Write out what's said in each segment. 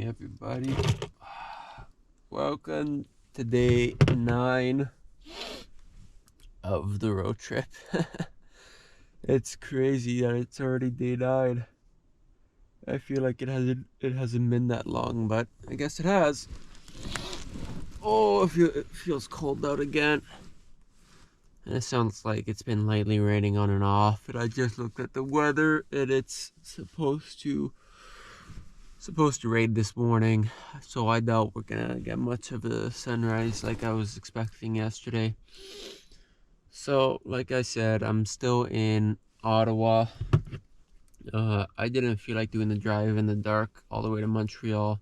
morning, everybody. Welcome to day 9 of the road trip. It's crazy that it's already day 9. I feel like it hasn't been that long, but I guess it has. Oh, it feels cold out again. And it sounds like it's been lightly raining on and off. And I just looked at the weather, and it's supposed to rain this morning, so I doubt we're gonna get much of a sunrise like I was expecting yesterday. So like I said, I'm still in Ottawa. I didn't feel like doing the drive in the dark all the way to Montreal,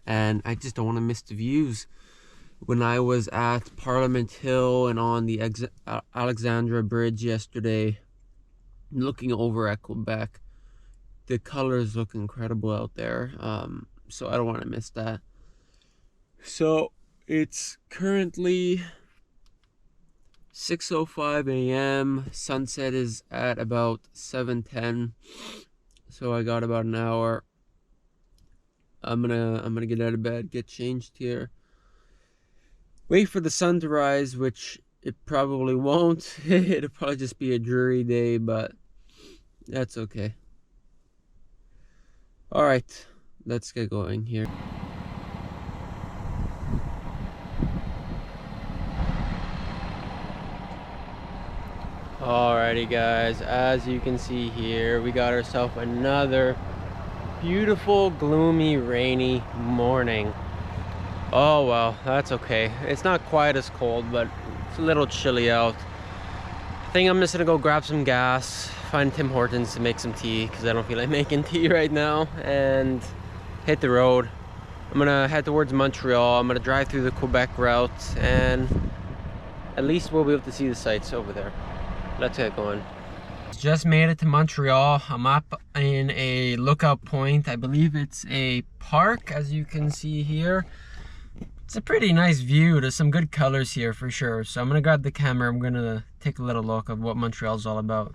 and I just don't want to miss the views. When I was at Parliament Hill and on the Alexandra Bridge yesterday, looking over at Quebec, the colors look incredible out there. So I don't want to miss that. So it's currently 6:05 a.m. Sunset is at about 7:10. So I got about an hour. I'm gonna get out of bed, get changed here, wait for the sun to rise, which it probably won't. It'll probably just be a dreary day, but that's okay. All right, let's get going here. Alrighty guys, as you can see here, we got ourselves another beautiful, gloomy, rainy morning. Oh well, that's okay. It's not quite as cold, but it's a little chilly out. I think I'm just gonna go grab some gas, find Tim Hortons to make some tea, because I don't feel like making tea right now, and hit the road. I'm gonna head towards Montreal. I'm gonna drive through the Quebec route, and at least we'll be able to see the sights over there. Let's get going. Just made it to Montreal. I'm up in a lookout point. I believe it's a park, as you can see here. It's a pretty nice view. There's some good colors here for sure. So I'm gonna grab the camera. I'm gonna take a little look at what Montreal's all about.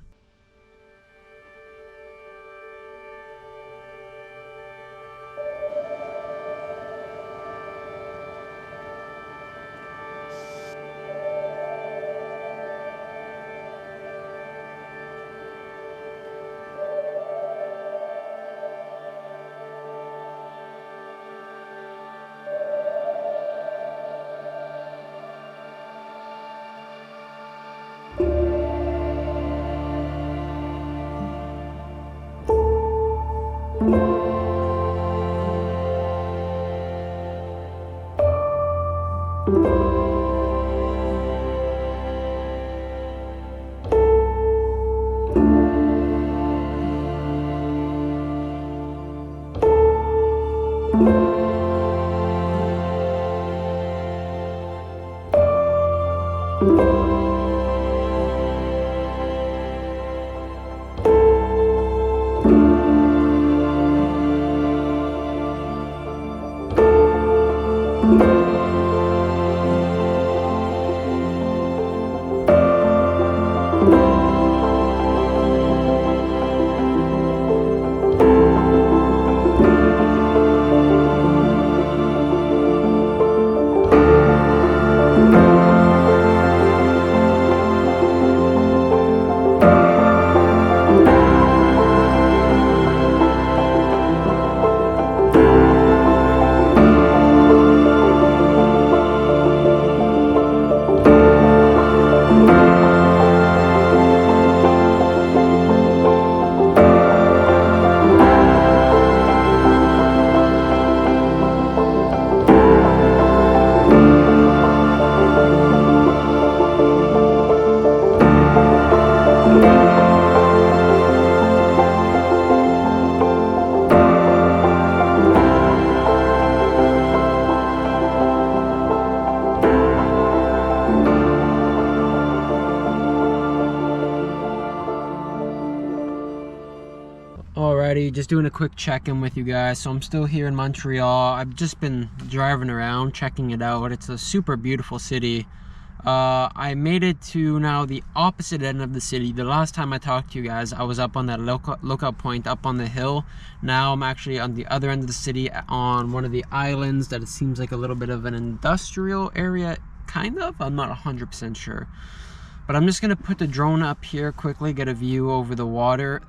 Alrighty, just doing a quick check-in with you guys. So I'm still here in Montreal. I've just been driving around, checking it out. It's a super beautiful city. I made it to now the opposite end of the city. The last time I talked to you guys, I was up on that lookout point up on the hill. Now I'm actually on the other end of the city on one of the islands that it seems like a little bit of an industrial area, kind of. I'm not 100% sure. But I'm just gonna put the drone up here quickly, get a view over the water.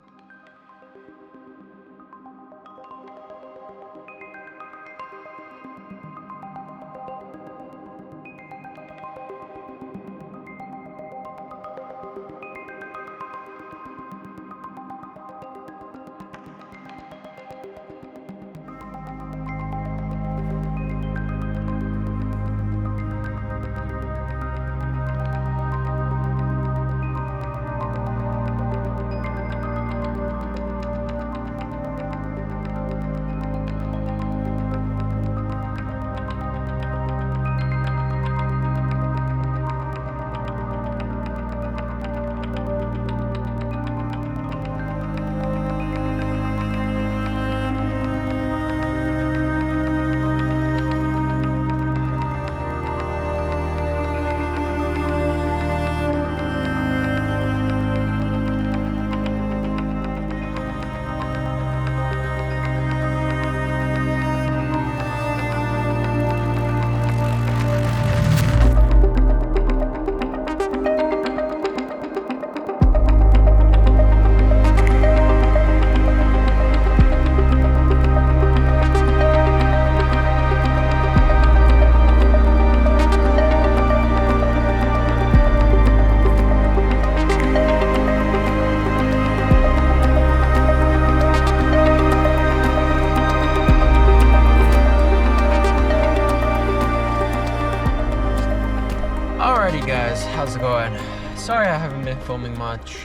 Alrighty guys, how's it going? Sorry I haven't been filming much.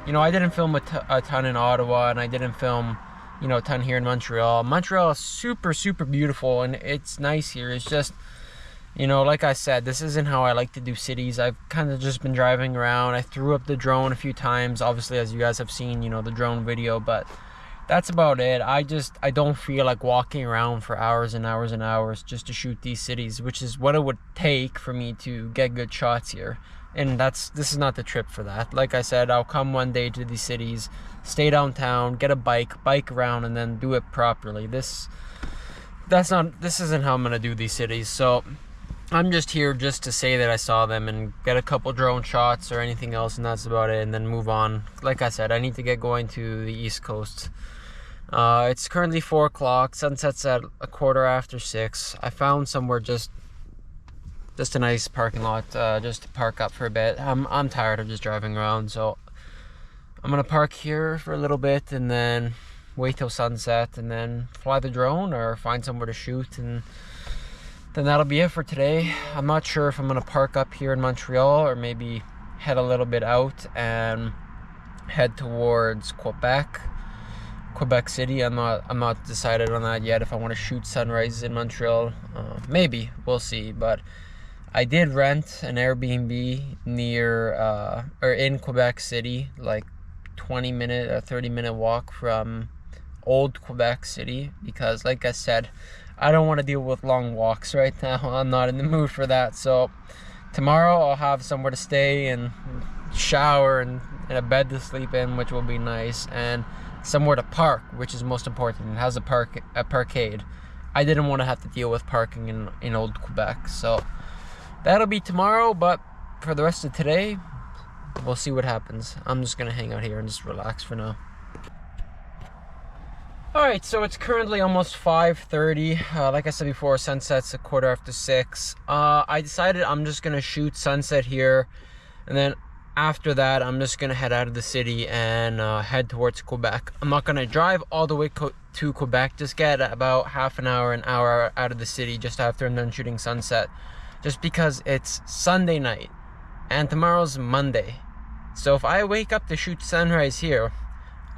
You know, I didn't film a ton in Ottawa, and I didn't film, you know, a ton here in Montreal. Montreal is super beautiful, and it's nice here. It's just, you know, like I said, this isn't how I like to do cities. I've kind of just been driving around. I threw up the drone a few times, obviously, as you guys have seen, you know, the drone video, but that's about it. I don't feel like walking around for hours and hours and hours just to shoot these cities, which is what it would take for me to get good shots here. And this is not the trip for that. Like I said, I'll come one day to these cities, stay downtown, get a bike around, and then do it properly. This isn't how I'm gonna do these cities. So I'm just here just to say that I saw them and get a couple drone shots or anything else, and that's about it, and then move on. Like I said, I need to get going to the East Coast. It's currently 4 o'clock. Sunset's at 6:15. I found somewhere just a nice parking lot, just to park up for a bit. I'm tired of just driving around, so I'm gonna park here for a little bit and then wait till sunset and then fly the drone or find somewhere to shoot, and then that'll be it for today. I'm not sure if I'm gonna park up here in Montreal or maybe head a little bit out and head towards Quebec City. I'm not decided on that yet, if I want to shoot sunrises in Montreal. Maybe, we'll see. But I did rent an Airbnb near or in Quebec City, like 20-minute or 30-minute walk from old Quebec City, because like I said, I don't want to deal with long walks right now. I'm not in the mood for that. So tomorrow I'll have somewhere to stay and shower and a bed to sleep in, which will be nice, and somewhere to park, which is most important. It has a parkade. I didn't want to have to deal with parking in old Quebec. So that'll be tomorrow, but for the rest of today, we'll see what happens. I'm just gonna hang out here and just relax for now. Alright, so it's currently almost 5:30. Like I said before, sunset's 6:15. I decided I'm just gonna shoot sunset here, and then after that I'm just gonna head out of the city and head towards Quebec. I'm not gonna drive all the way to Quebec, just get about an hour out of the city just after I'm done shooting sunset, just because it's Sunday night and tomorrow's Monday. So if I wake up to shoot sunrise here,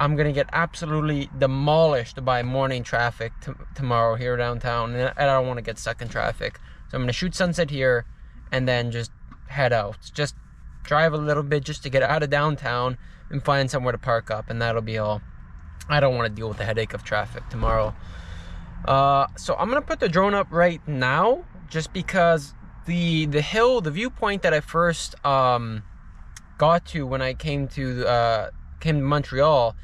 I'm gonna get absolutely demolished by morning traffic tomorrow here downtown, and I don't want to get stuck in traffic. So I'm gonna shoot sunset here and then just head out, just drive a little bit just to get out of downtown and find somewhere to park up, and that'll be all. I don't want to deal with the headache of traffic tomorrow. So I'm gonna put the drone up right now, just because the viewpoint that I first got to when I came to Montreal,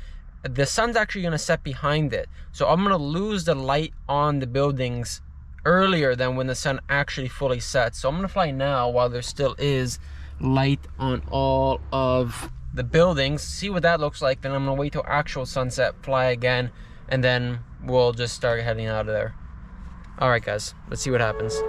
the sun's actually gonna set behind it, so I'm gonna lose the light on the buildings earlier than when the sun actually fully sets. So I'm gonna fly now while there still is light on all of the buildings, see what that looks like. Then I'm gonna wait till actual sunset, fly again, and then we'll just start heading out of there. All right, guys, let's see what happens.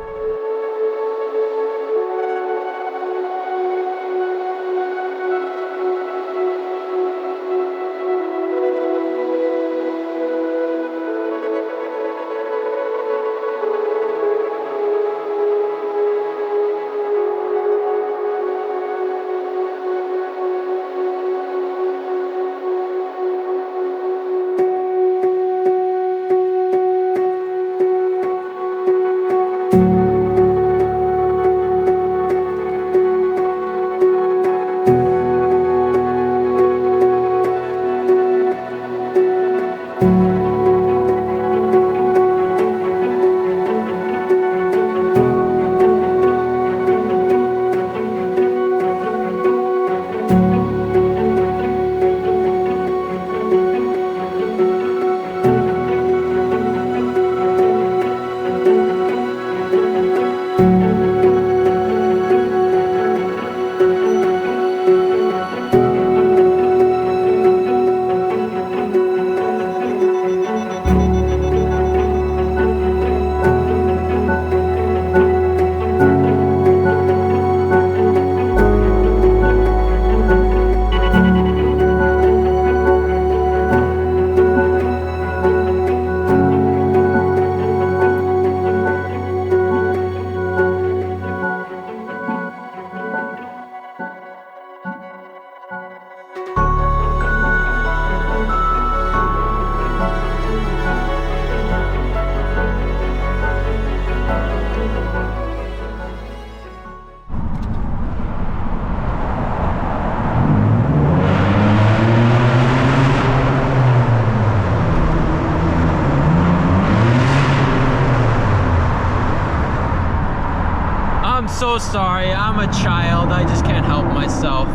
So sorry, I'm a child. I just can't help myself.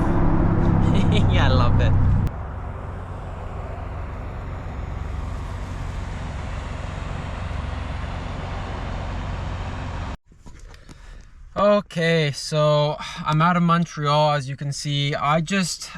Yeah, I love it. Okay, so I'm out of Montreal. As you can see, I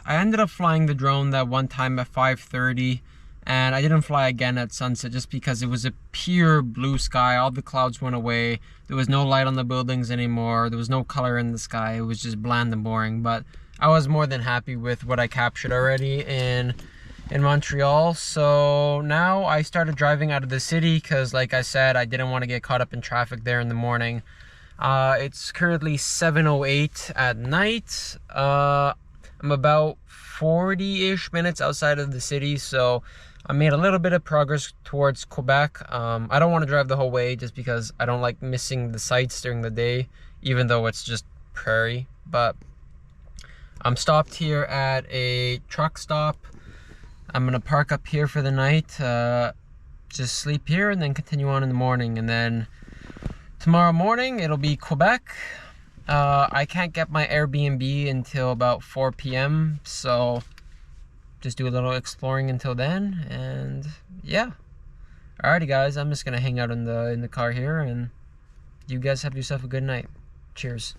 ended up flying the drone that one time at 5:30, and I didn't fly again at sunset just because it was a pure blue sky. All the clouds went away. There was no light on the buildings anymore. There was no color in the sky. It was just bland and boring. But I was more than happy with what I captured already in Montreal. So now I started driving out of the city because, like I said, I didn't want to get caught up in traffic there in the morning. It's currently 7:08 at night. I'm about 40-ish minutes outside of the city, so I made a little bit of progress towards Quebec. I don't want to drive the whole way just because I don't like missing the sights during the day, even though it's just prairie. But I'm stopped here at a truck stop. I'm gonna park up here for the night, just sleep here, and then continue on in the morning. And then tomorrow morning it'll be Quebec. I can't get my Airbnb until about 4 p.m. so just do a little exploring until then, and yeah. Alrighty guys, I'm just gonna hang out in the car here, and you guys have yourself a good night. Cheers.